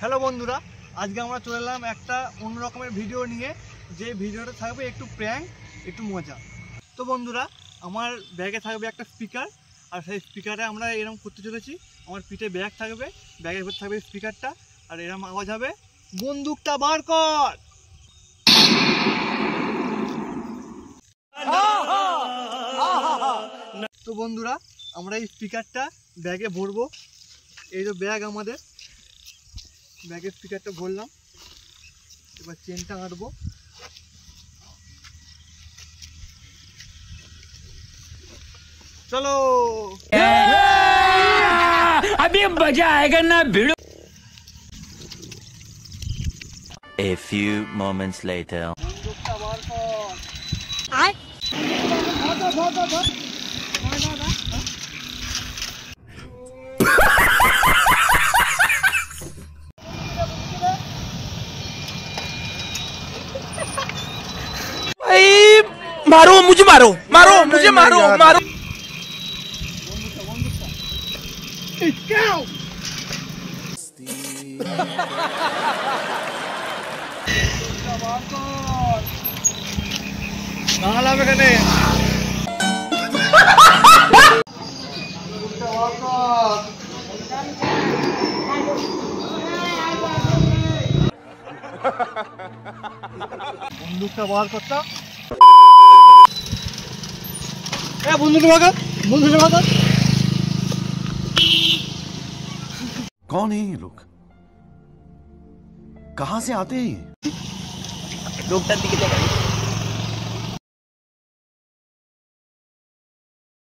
Hello বন্ধুরা, আজকে আমরা চলে এলাম একটা অন্য রকমের ভিডিও নিয়ে। যে ভিডিওটা থাকবে একটু প্র্যাঙ্ক, একটু মজা। তো বন্ধুরা, আমার ব্যাগে থাকবে একটা স্পিকার, আর সেই স্পিকারে আমরা এরকম করতে চলেছি। আমার পিঠে ব্যাগ থাকবে, ব্যাগের ভিতরে থাকবে স্পিকারটা, আর এরকম আওয়াজ হবে, বন্দুকটা বার কর। তো বন্ধুরা, আমরা এই স্পিকারটা ব্যাগে ভরবো। এই যে ব্যাগ, আমাদের ব্যাগের স্পিকারটা ভরলাম। এবার চেনটা আঁটবো। চলো, अभी मजा आएगा ना भिड़ो। A few moments later. বন্দুকটা বার কর। मारो मुझे, मारो मारो मुझे, मारो मारो। বন্দুকটা বার করতা। বন্দুকটা ভাগা, বন্দুকটা ভাগা। कौन है ये लोग? कहां से आते हैं ये? डॉक्टर दिखे